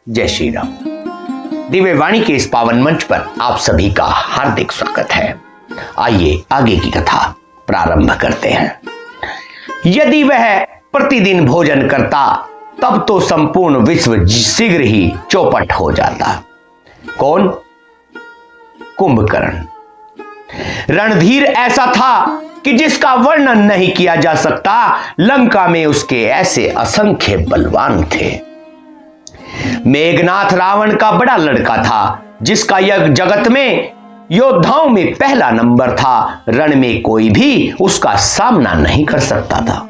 जय श्री राम। दिव्य वाणी के इस पावन मंच पर आप सभी का हार्दिक स्वागत है। आइए आगे की कथा प्रारंभ करते हैं। यदि वह प्रतिदिन भोजन करता तब तो संपूर्ण विश्व शीघ्र ही चौपट हो जाता। कौन? कुंभकर्ण। रणधीर ऐसा था कि जिसका वर्णन नहीं किया जा सकता। लंका में उसके ऐसे असंख्य बलवान थे। मेघनाथ रावण का बड़ा लड़का था, जिसका यह जगत में योद्धाओं में पहला नंबर था। रण में कोई भी उसका सामना नहीं कर सकता था।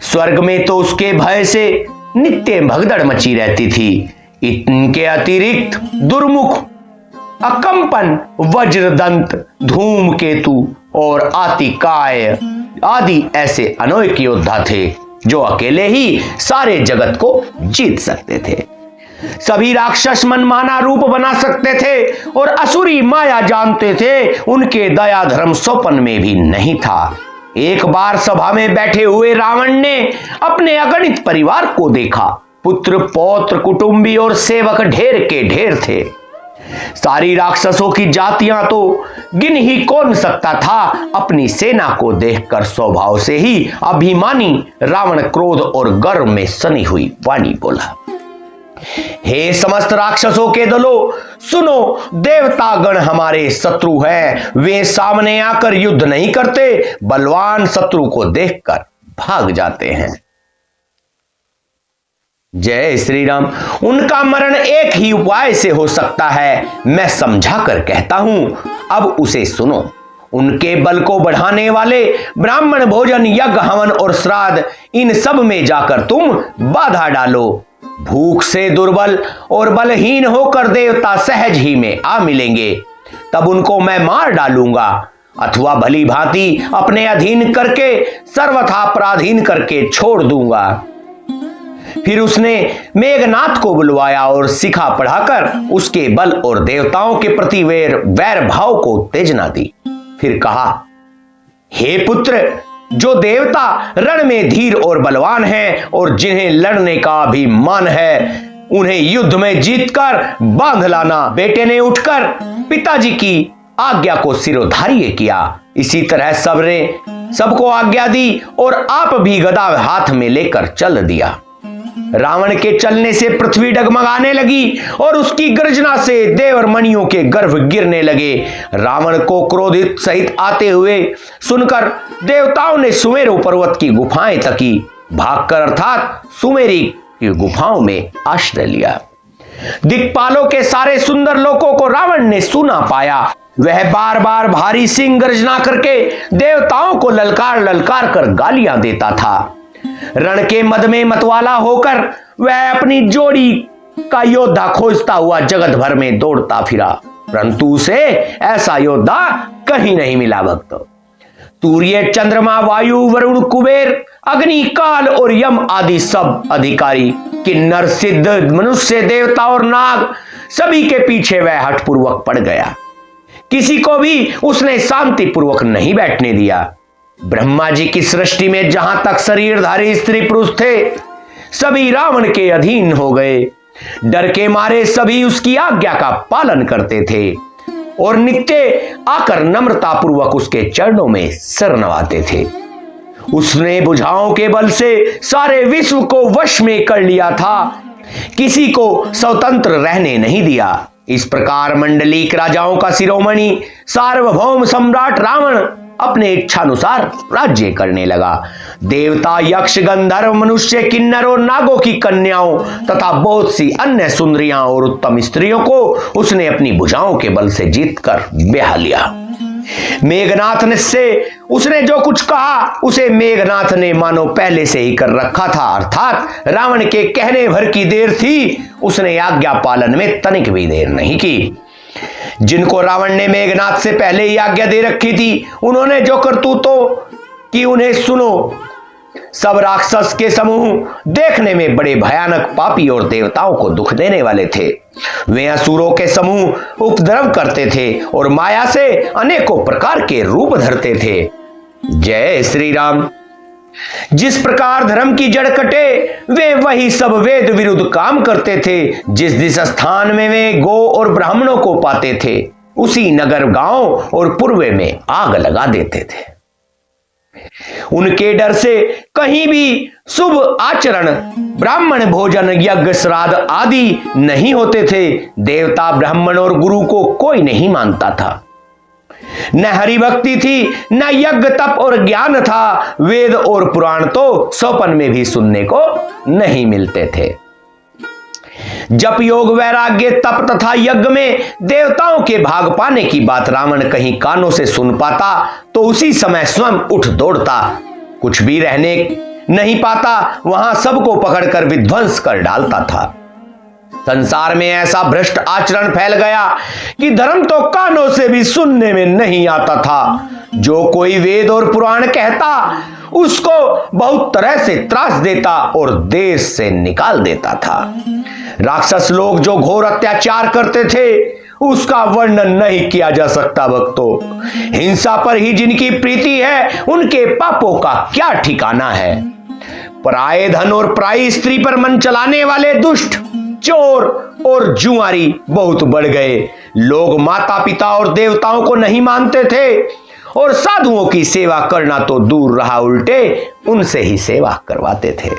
स्वर्ग में तो उसके भय से नित्य भगदड़ मची रहती थी। इनके अतिरिक्त दुर्मुख, अकंपन, वज्रदंत, धूमकेतु और आतिकाय आदि ऐसे अनेक योद्धा थे जो अकेले ही सारे जगत को जीत सकते थे। सभी राक्षस मनमाना रूप बना सकते थे और असुरी माया जानते थे। उनके दया धर्म स्वप्न में भी नहीं था। एक बार सभा में बैठे हुए रावण ने अपने अगणित परिवार को देखा। पुत्र, पौत्र, कुटुंबी और सेवक ढेर के ढेर थे। सारी राक्षसों की जातियां तो गिन ही कौन सकता था। अपनी सेना को देखकर स्वभाव से ही अभिमानी रावण क्रोध और गर्व में सनी हुई वाणी बोला, हे समस्त राक्षसों के दलों, सुनो, देवतागण हमारे शत्रु हैं। वे सामने आकर युद्ध नहीं करते, बलवान शत्रु को देखकर भाग जाते हैं। जय श्री राम। उनका मरण एक ही उपाय से हो सकता है, मैं समझा कर कहता हूं, अब उसे सुनो। उनके बल को बढ़ाने वाले ब्राह्मण भोजन, यज्ञ, हवन और श्राद्ध, इन सब में जाकर तुम बाधा डालो। भूख से दुर्बल और बलहीन होकर देवता सहज ही में आ मिलेंगे, तब उनको मैं मार डालूंगा, अथवा भली भांति अपने अधीन करके सर्वथा पराधीन करके छोड़ दूंगा। फिर उसने मेघनाथ को बुलवाया और शिखा पढ़ाकर उसके बल और देवताओं के प्रति वैर भाव को उत्तेजना दी। फिर कहा, हे पुत्र, जो देवता रण में धीर और बलवान हैं और जिन्हें लड़ने का अभिमान है, उन्हें युद्ध में जीतकर बांध लाना। बेटे ने उठकर पिताजी की आज्ञा को सिरोधार्य किया। इसी तरह सबको आज्ञा दी और आप भी गदा हाथ में लेकर चल दिया। रावण के चलने से पृथ्वी डगमगाने लगी और उसकी गर्जना से देवर मणियों के गर्भ गिरने लगे। रावण को क्रोधित सहित आते हुए सुनकर देवताओं ने सुमेरु पर्वत की गुफाएं तकी। भागकर अर्थात सुमेरी की गुफाओं में आश्रय लिया। दिक्पालों के सारे सुंदर लोकों को रावण ने सुना पाया। वह बार बार भारी सिंह गर्जना करके देवताओं को ललकार ललकार कर गालियां देता था। रण के मद में मतवाला होकर वह अपनी जोड़ी का योद्धा खोजता हुआ जगत भर में दौड़ता फिरा, परंतु उसे ऐसा योद्धा कहीं नहीं मिला। भक्त, सूर्य, चंद्रमा, वायु, वरुण, कुबेर, अग्नि, काल और यम आदि सब अधिकारी, किन्नर, सिद्ध, मनुष्य, देवता और नाग, सभी के पीछे वह हठपूर्वक पड़ गया। किसी को भी उसने शांतिपूर्वक नहीं बैठने दिया। ब्रह्मा जी की सृष्टि में जहां तक शरीरधारी स्त्री पुरुष थे, सभी रावण के अधीन हो गए। डर के मारे सभी उसकी आज्ञा का पालन करते थे और नित्य आकर नम्रता पूर्वक उसके चरणों में सिर नवाते थे। उसने भुजाओं के बल से सारे विश्व को वश में कर लिया था, किसी को स्वतंत्र रहने नहीं दिया। इस प्रकार मंडलीक राजाओं का शिरोमणि सार्वभौम सम्राट रावण अपने इच्छानुसार राज्य करने लगा। देवता, यक्ष, गंधर्व, मनुष्य, किन्नर और नागों की कन्याओं तथा बहुत सी अन्य सुंदरियां और उत्तम स्त्रियों को उसने अपनी भुजाओं के बल से जीतकर ब्याह लिया। मेघनाथ से उसने जो कुछ कहा उसे मेघनाथ ने मानो पहले से ही कर रखा था, अर्थात रावण के कहने भर की देर थी। उसने आज्ञा पालन में तनिक भी देर नहीं की। जिनको रावण ने मेघनाथ से पहले ही आज्ञा दे रखी थी, उन्होंने जो करतूतों की उन्हें सुनो। सब राक्षस के समूह देखने में बड़े भयानक, पापी और देवताओं को दुख देने वाले थे। वे असुरों के समूह उपद्रव करते थे और माया से अनेकों प्रकार के रूप धरते थे। जय श्री राम। जिस प्रकार धर्म की जड़ कटे, वे वही सब वेद विरुद्ध काम करते थे। जिस स्थान में वे गौ और ब्राह्मणों को पाते थे, उसी नगर गांव और पूर्वे में आग लगा देते थे। उनके डर से कहीं भी शुभ आचरण, ब्राह्मण भोजन, यज्ञ, श्राद्ध आदि नहीं होते थे। देवता, ब्राह्मण और गुरु को कोई नहीं मानता था। न हरि भक्ति थी, न यज्ञ, तप और ज्ञान था। वेद और पुराण तो स्वप्न में भी सुनने को नहीं मिलते थे। जप, योग, वैराग्य, तप तथा यज्ञ में देवताओं के भाग पाने की बात रावण कहीं कानों से सुन पाता तो उसी समय स्वयं उठ दौड़ता। कुछ भी रहने नहीं पाता, वहां सबको पकड़कर विध्वंस कर डालता था। संसार में ऐसा भ्रष्ट आचरण फैल गया कि धर्म तो कानों से भी सुनने में नहीं आता था। जो कोई वेद और पुराण कहता, उसको बहुत तरह से त्रास देता और देश से निकाल देता था। राक्षस लोग जो घोर अत्याचार करते थे, उसका वर्णन नहीं किया जा सकता भक्तों। हिंसा पर ही जिनकी प्रीति है, उनके पापों का क्या ठिकाना है। पराये धन और पराई स्त्री पर मन चलाने वाले दुष्ट, चोर और जुआरी बहुत बढ़ गए। लोग माता पिता और देवताओं को नहीं मानते थे और साधुओं की सेवा करना तो दूर रहा, उल्टे उनसे ही सेवा करवाते थे।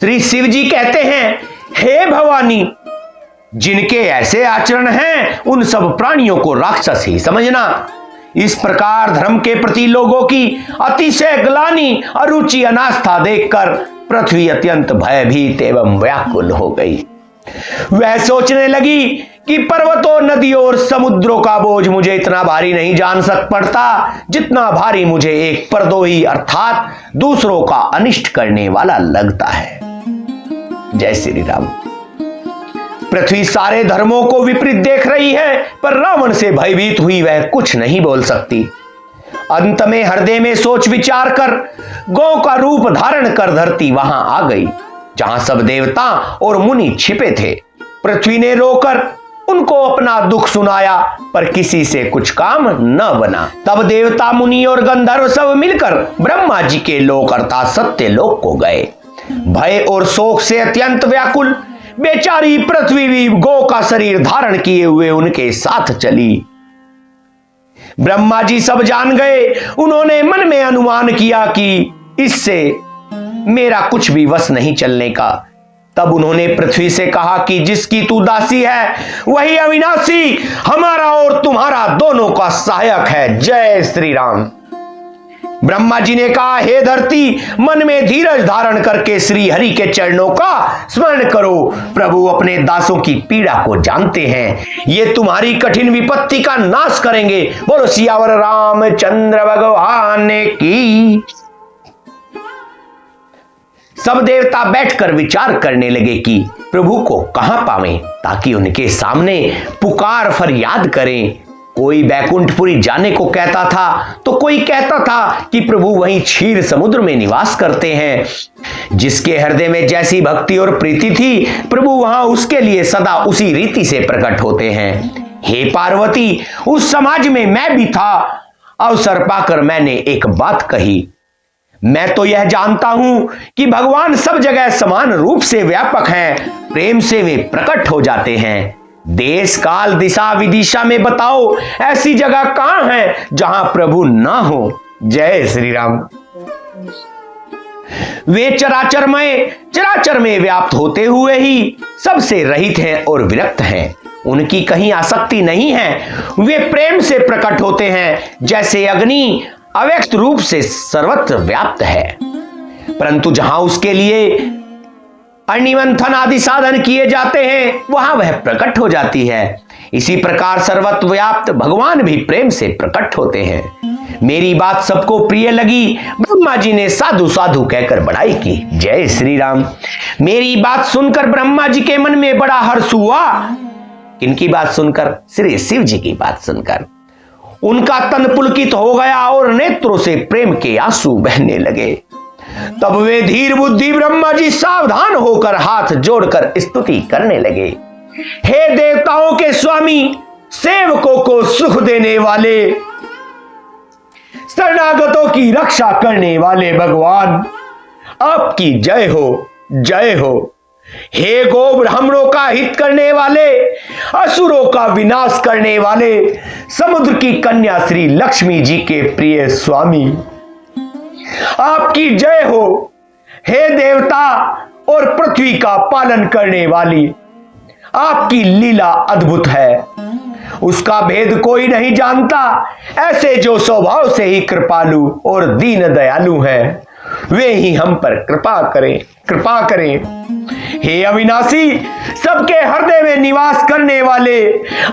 श्री शिव जी कहते हैं, हे भवानी, जिनके ऐसे आचरण हैं, उन सब प्राणियों को राक्षस ही समझना। इस प्रकार धर्म के प्रति लोगों की अतिशय ग्लानि, अरुचि, अनास्था देखकर पृथ्वी अत्यंत भयभीत एवं व्याकुल हो गई। वह सोचने लगी कि पर्वतों, नदियों और समुद्रों का बोझ मुझे इतना भारी नहीं जान सक पड़ता, जितना भारी मुझे एक परद्रोही अर्थात दूसरों का अनिष्ट करने वाला लगता है। जय श्री राम। पृथ्वी सारे धर्मों को विपरीत देख रही है, पर रावण से भयभीत हुई वह कुछ नहीं बोल सकती। अंत में हृदय में सोच विचार कर गौ का रूप धारण कर धरती वहां आ गई, जहां सब देवता और मुनि छिपे थे। पृथ्वी ने रोकर उनको अपना दुख सुनाया, पर किसी से कुछ काम न बना। तब देवता, मुनि और गंधर्व सब मिलकर ब्रह्मा जी के लोक अर्थात सत्य लोक को गए। भय और शोक से अत्यंत व्याकुल बेचारी पृथ्वी भी गौ का शरीर धारण किए हुए उनके साथ चली। ब्रह्मा जी सब जान गए। उन्होंने मन में अनुमान किया कि इससे मेरा कुछ भी वश नहीं चलने का। तब उन्होंने पृथ्वी से कहा कि जिसकी तू दासी है, वही अविनाशी हमारा और तुम्हारा दोनों का सहायक है। जय श्री राम। ब्रह्मा जी ने कहा, हे धरती, मन में धीरज धारण करके श्री हरि के चरणों का स्मरण करो। प्रभु अपने दासों की पीड़ा को जानते हैं, ये तुम्हारी कठिन विपत्ति का नाश करेंगे। बोलो सियावर रामचंद्र भगवान की। सब देवता बैठकर विचार करने लगे कि प्रभु को कहां पावें, ताकि उनके सामने पुकार फरियाद करें। कोई बैकुंठपुरी जाने को कहता था तो कोई कहता था कि प्रभु वहीं क्षीर समुद्र में निवास करते हैं। जिसके हृदय में जैसी भक्ति और प्रीति थी, प्रभु वहां उसके लिए सदा उसी रीति से प्रकट होते हैं। हे पार्वती, उस समाज में मैं भी था। अवसर पाकर मैंने एक बात कही, मैं तो यह जानता हूं कि भगवान सब जगह समान रूप से व्यापक हैं, प्रेम से वे प्रकट हो जाते हैं। देश, काल, दिशा, विदिशा में बताओ ऐसी जगह कहां है जहां प्रभु ना हो। जय श्री राम। वे चराचर में व्याप्त होते हुए ही सबसे रहित हैं और विरक्त हैं। उनकी कहीं आसक्ति नहीं है। वे प्रेम से प्रकट होते हैं, जैसे अग्नि अव्यक्त रूप से सर्वत्र व्याप्त है, परंतु जहां उसके लिए अग्निमंथन आदि साधन किए जाते हैं, वहां वह प्रकट हो जाती है। इसी प्रकार सर्वत्र व्याप्त भगवान भी प्रेम से प्रकट होते हैं। मेरी बात सबको प्रिय लगी। ब्रह्मा जी ने साधु साधु कहकर बड़ाई की। जय श्री राम। मेरी बात सुनकर ब्रह्मा जी के मन में बड़ा हर्ष हुआ। किनकी बात सुनकर? श्री शिव जी की बात सुनकर। उनका तन पुलकित हो गया और नेत्रों से प्रेम के आंसू बहने लगे। तब वे धीर बुद्धि ब्रह्मा जी सावधान होकर हाथ जोड़कर स्तुति करने लगे। हे देवताओं के स्वामी, सेवकों को सुख देने वाले, शरणागतों की रक्षा करने वाले भगवान, आपकी जय हो, जय हो। हे गो ब्राह्मणों का हित करने वाले, असुरों का विनाश करने वाले, समुद्र की कन्या श्री लक्ष्मी जी के प्रिय स्वामी, आपकी जय हो। हे देवता और पृथ्वी का पालन करने वाली, आपकी लीला अद्भुत है, उसका भेद कोई नहीं जानता। ऐसे जो स्वभाव से ही कृपालु और दीन दयालु हैं, वे ही हम पर कृपा करें, कृपा करें। हे अविनाशी, सबके हृदय में निवास करने वाले,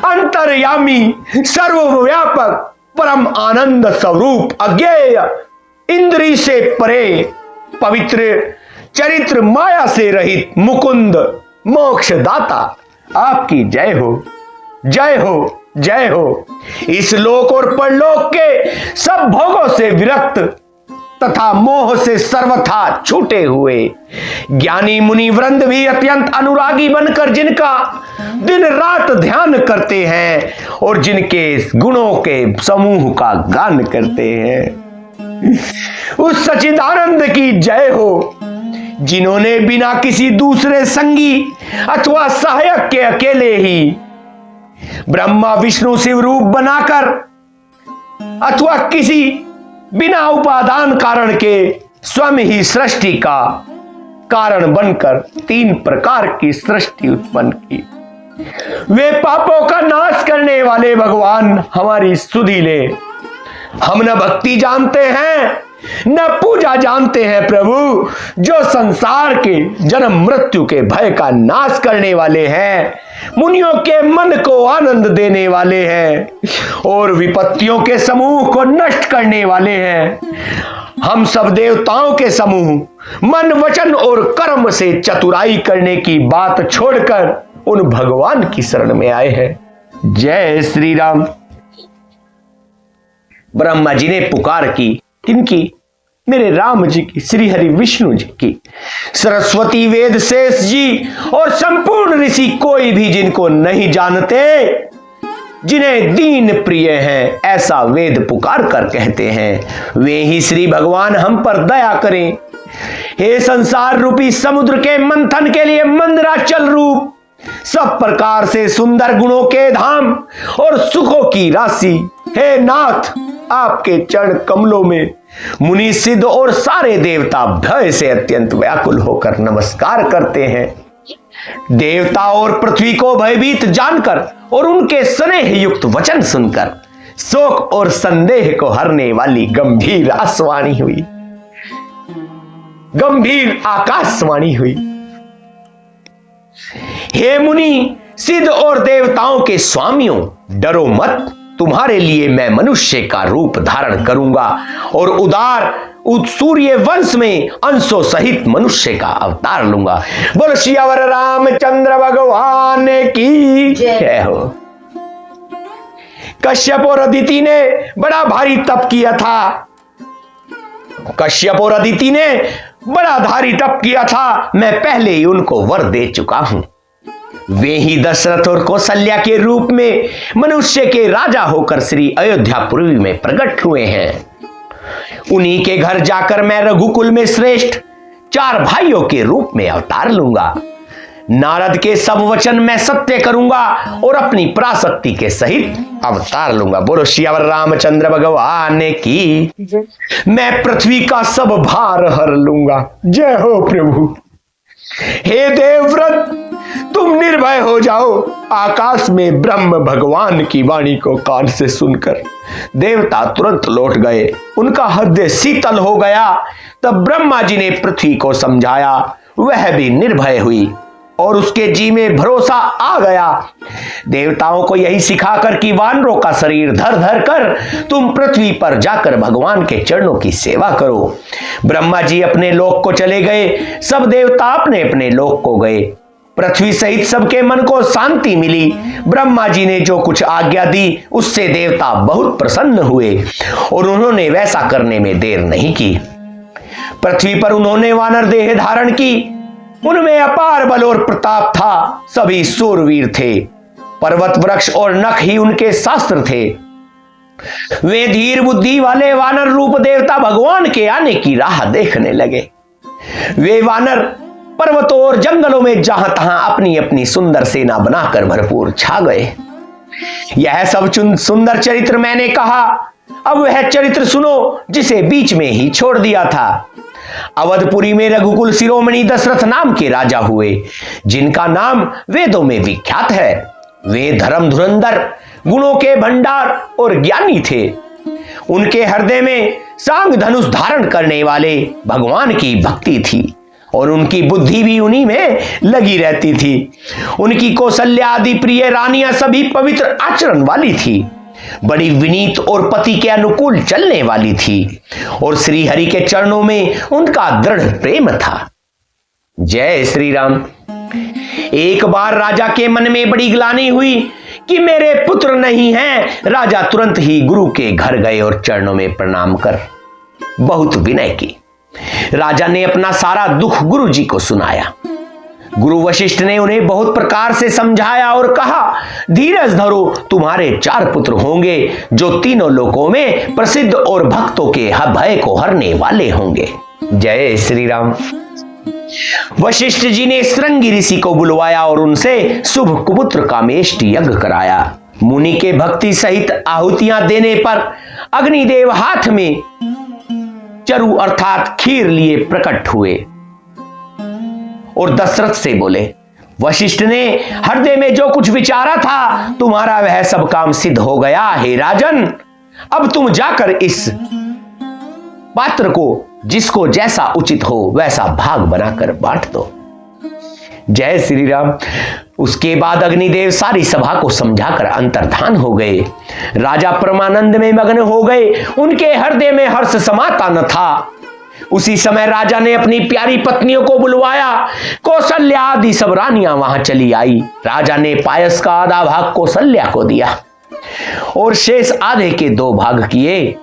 अंतर्यामी, सर्वव्यापक, परम आनंद स्वरूप, अज्ञेय, इंद्रिय से परे, पवित्र, चरित्र माया से रहित, मुकुंद, मोक्षदाता, आपकी जय हो, जय हो, जय हो। इस लोक और परलोक के सब भोगों से विरक्त तथा मोह से सर्वथा छूटे हुए ज्ञानी मुनि वृंद भी अत्यंत अनुरागी बनकर जिनका दिन रात ध्यान करते हैं और जिनके गुणों के समूह का गान करते हैं, उस सच्चिदानंद की जय हो, जिन्होंने बिना किसी दूसरे संगी अथवा सहायक के अकेले ही ब्रह्मा विष्णु शिव रूप बनाकर अथवा किसी बिना उपादान कारण के स्वयं ही सृष्टि का कारण बनकर 3 प्रकार की सृष्टि उत्पन्न की। वे पापों का नाश करने वाले भगवान हमारी सुधि ले। हम न भक्ति जानते हैं न पूजा जानते हैं प्रभु, जो संसार के जन्म मृत्यु के भय का नाश करने वाले हैं, मुनियों के मन को आनंद देने वाले हैं और विपत्तियों के समूह को नष्ट करने वाले हैं। हम सब देवताओं के समूह मन वचन और कर्म से चतुराई करने की बात छोड़कर उन भगवान की शरण में आए हैं। जय श्री राम। ब्रह्मा जी ने पुकार की, किनकी? मेरे राम जी की, श्री हरि विष्णु जी की। सरस्वती, वेद शेष जी और संपूर्ण ऋषि कोई भी जिनको नहीं जानते, जिन्हें दीन प्रिय हैं, ऐसा वेद पुकार कर कहते हैं, वे ही श्री भगवान हम पर दया करें। हे संसार रूपी समुद्र के मंथन के लिए मंदराचल रूप, सब प्रकार से सुंदर गुणों के धाम और सुखों की राशि, हे नाथ, आपके चरण कमलों में मुनि सिद्ध और सारे देवता भय से अत्यंत व्याकुल होकर नमस्कार करते हैं। देवता और पृथ्वी को भयभीत जानकर और उनके स्नेह युक्त वचन सुनकर शोक और संदेह को हरने वाली गंभीर आसवाणी हुई, गंभीर आकाशवाणी हुई। हे मुनि सिद्ध और देवताओं के स्वामियों, डरो मत, तुम्हारे लिए मैं मनुष्य का रूप धारण करूंगा और उदार सूर्य वंश में अंशों सहित मनुष्य का अवतार लूंगा। बोल सियावर रामचंद्र भगवान की जय हो। कश्यप और अदिति ने बड़ा भारी तप किया था, कश्यप और अदिति ने बड़ा भारी तप किया था, मैं पहले ही उनको वर दे चुका हूं। वे ही दशरथ और कौशल्या के रूप में मनुष्य के राजा होकर श्री अयोध्यापुरी में प्रकट हुए हैं। उन्हीं के घर जाकर मैं रघुकुल में श्रेष्ठ 4 भाइयों के रूप में अवतार लूंगा। नारद के सब वचन मैं सत्य करूंगा और अपनी पराशक्ति के सहित अवतार लूंगा। बोलो सियावर रामचंद्र भगवान की। मैं पृथ्वी का सब भार हर लूंगा। जय हो प्रभु। हे देवव्रत, तुम निर्भय हो जाओ। आकाश में ब्रह्म भगवान की वाणी को कान से सुनकर देवता तुरंत लौट गए, उनका हृदय शीतल हो गया। तब ब्रह्मा जी ने पृथ्वी को समझाया, वह भी निर्भय हुई और उसके जी में भरोसा आ गया। देवताओं को यही सिखाकर कि वानरों का शरीर धर धर कर तुम पृथ्वी पर जाकर भगवान के चरणों की सेवा करो। ब्रह्मा जी अपने लोक को चले गए, सब देवता अपने अपने लोक को गए। पृथ्वी सहित सबके मन को शांति मिली। ब्रह्मा जी ने जो कुछ आज्ञा दी उससे देवता बहुत प्रसन्न हुए और उन्होंने वैसा करने में देर नहीं की। पृथ्वी पर उन्होंने वानर देह धारण की। उनमें अपार बल और प्रताप था, सभी सूरवीर थे। पर्वत वृक्ष और नख ही उनके शास्त्र थे। वे धीर बुद्धि वाले वानर रूप देवता भगवान के आने की राह देखने लगे। वे वानर पर्वतों और जंगलों में जहां तहां अपनी अपनी सुंदर सेना बनाकर भरपूर छा गए। यह सब सुंदर चरित्र मैंने कहा, अब वह चरित्र सुनो जिसे बीच में ही छोड़ दिया था। अवधपुरी में रघुकुल शिरोमणि दशरथ नाम के राजा हुए, जिनका नाम वेदों में विख्यात है। वे धर्म धुरंधर, गुणों के भंडार और ज्ञानी थे। उनके हृदय में सांग धनुष धारण करने वाले भगवान की भक्ति थी और उनकी बुद्धि भी उन्हीं में लगी रहती थी। उनकी कौशल्या आदि प्रिय रानियां सभी पवित्र आचरण वाली थी, बड़ी विनीत और पति के अनुकूल चलने वाली थी और श्री हरि के चरणों में उनका दृढ़ प्रेम था। जय श्री राम। एक बार राजा के मन में बड़ी ग्लानि हुई कि मेरे पुत्र नहीं हैं। राजा तुरंत ही गुरु के घर गए और चरणों में प्रणाम कर बहुत विनय की राजा ने अपना सारा दुख गुरु जी को सुनाया। गुरु वशिष्ठ ने उन्हें बहुत प्रकार से समझाया और कहा, धीरज धरो, तुम्हारे 4 पुत्र होंगे जो तीनों लोकों में प्रसिद्ध और भक्तों के भय को हरने वाले होंगे। जय श्री राम। वशिष्ठ जी ने श्रृंगी ऋषि को बुलवाया और उनसे शुभ कुपुत्र कामेष्टि यज्ञ कराया। मुनि के भक्ति सहित आहुतियां देने पर अग्निदेव हाथ में चरु अर्थात खीर लिए प्रकट हुए और दशरथ से बोले, वशिष्ठ ने हृदय में जो कुछ विचारा था तुम्हारा वह सब काम सिद्ध हो गया। हे राजन, अब तुम जाकर इस पात्र को जिसको जैसा उचित हो वैसा भाग बनाकर बांट दो। जय श्री राम। उसके बाद अग्निदेव सारी सभा को समझाकर अंतर्धान हो गए। राजा परमानंद में मग्न हो गए, उनके हृदय में हर्ष समाता न था। उसी समय राजा ने अपनी प्यारी पत्नियों को बुलवाया। कौशल्या आदि सब रानियां वहां चली आई। राजा ने पायस का आधा भाग कौशल्या को दिया और शेष आधे के 2 भाग किए।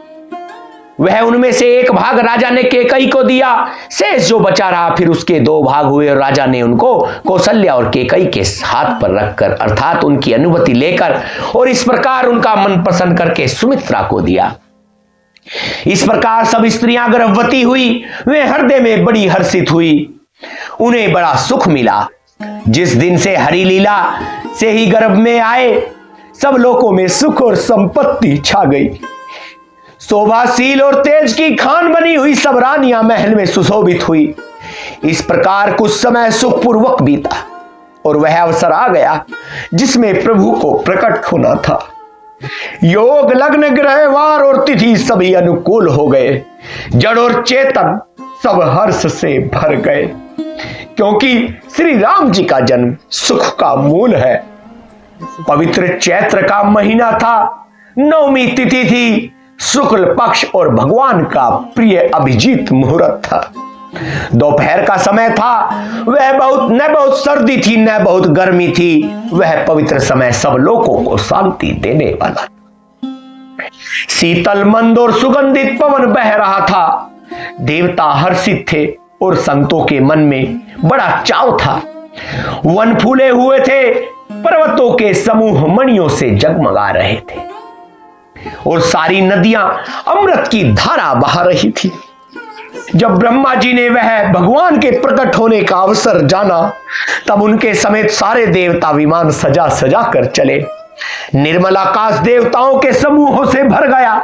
वह उनमें से 1 भाग राजा ने केकई को दिया। शेष जो बचा रहा फिर उसके 2 भाग हुए और राजा ने उनको कौशल्या और केकई के हाथ पर रखकर अर्थात उनकी अनुमति लेकर और इस प्रकार उनका मन पसंद करके सुमित्रा को दिया। इस प्रकार सब स्त्रियां गर्भवती हुई। वे हृदय में बड़ी हर्षित हुई, उन्हें बड़ा सुख मिला। जिस दिन से हरि लीला से ही गर्भ में आए, सब लोगों में सुख और संपत्ति छा गई। शोभाशील और तेज की खान बनी हुई सब रानियां महल में सुशोभित हुई। इस प्रकार कुछ समय सुखपूर्वक बीता और वह अवसर आ गया जिसमें प्रभु को प्रकट होना था। योग, लग्न, ग्रहवार और तिथि सभी अनुकूल हो गए। जड़ और चेतन सब हर्ष से भर गए, क्योंकि श्री राम जी का जन्म सुख का मूल है। पवित्र चैत्र का महीना था, 9वीं तिथि थी, शुक्ल पक्ष और भगवान का प्रिय अभिजीत मुहूर्त था। दोपहर का समय था। वह न बहुत सर्दी थी न बहुत गर्मी थी। वह पवित्र समय सब लोगों को शांति देने वाला। शीतल मंद और सुगंधित पवन बह रहा था। देवता हर्षित थे और संतों के मन में बड़ा चाव था। वन फूले हुए थे, पर्वतों के समूह मणियों से जगमगा रहे थे और सारी नदियां अमृत की धारा बहा रही थी। जब ब्रह्मा जी ने वह भगवान के प्रकट होने का अवसर जाना, तब उनके समेत सारे देवता विमान सजा सजा कर चले। निर्मल आकाश देवताओं के समूहों से भर गया।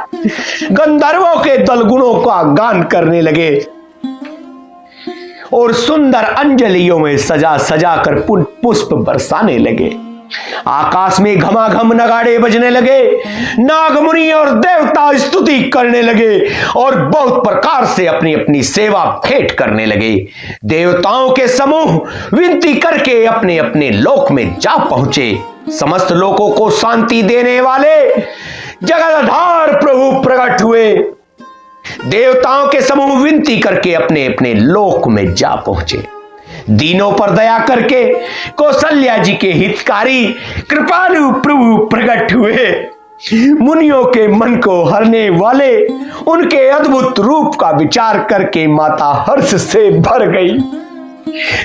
गंधर्वों के दल गुणों का गान करने लगे और सुंदर अंजलियों में सजा सजा कर पुष्प बरसाने लगे। आकाश में घमाघम नगाड़े बजने लगे। नागमुनि और देवता स्तुति करने लगे और बहुत प्रकार से अपनी अपनी सेवा भेंट करने लगे। देवताओं के समूह विनती करके अपने अपने लोक में जा पहुंचे। समस्त लोगों को शांति देने वाले जगदाधार प्रभु प्रकट हुए। देवताओं के समूह विनती करके अपने अपने लोक में जा पहुंचे। दीनों पर दया करके कौशल्या जी के हितकारी कृपालु प्रभु प्रकट हुए। मुनियों के मन को हरने वाले उनके अद्भुत रूप का विचार करके माता हर्ष से भर गई।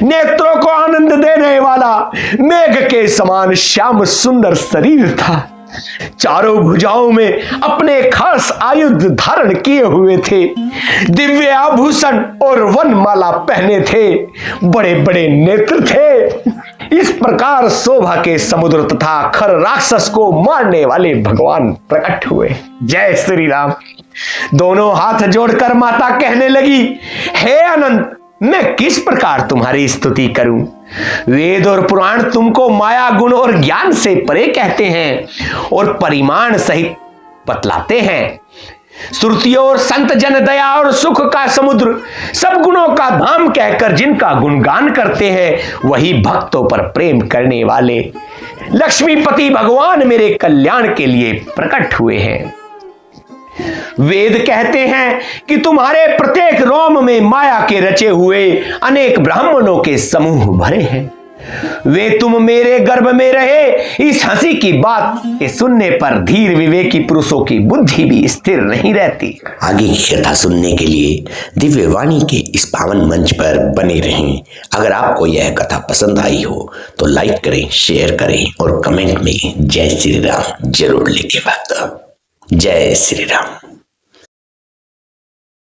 नेत्रों को आनंद देने वाला मेघ के समान श्याम सुंदर शरीर था। चारों भुजाओं में अपने खास आयुध धारण किए हुए थे, दिव्य आभूषण और वनमाला पहने थे, बड़े बड़े नेत्र थे। इस प्रकार शोभा के समुद्र तथा खर राक्षस को मारने वाले भगवान प्रकट हुए। जय श्री राम। दोनों हाथ जोड़कर माता कहने लगी, हे अनंत, मैं किस प्रकार तुम्हारी स्तुति करूं? वेद और पुराण तुमको माया गुण और ज्ञान से परे कहते हैं और परिमाण सहित बतलाते हैं। श्रुतियों और संत जन दया और सुख का समुद्र, सब गुणों का धाम कहकर जिनका गुणगान करते हैं, वही भक्तों पर प्रेम करने वाले लक्ष्मीपति भगवान मेरे कल्याण के लिए प्रकट हुए हैं। वेद कहते हैं कि तुम्हारे प्रत्येक रोम में माया के रचे हुए अनेक ब्राह्मणों के समूह भरे हैं। वे तुम मेरे गर्भ में रहे, इस हंसी की बात के सुनने पर धीर विवेकी पुरुषों की बुद्धि भी स्थिर नहीं रहती। आगे की कथा सुनने के लिए दिव्य वाणी के इस पावन मंच पर बने रहें। अगर आपको यह कथा पसंद आई हो तो लाइक करें, शेयर करें और कमेंट में जय श्री राम जरूर लिखे। जय श्री राम।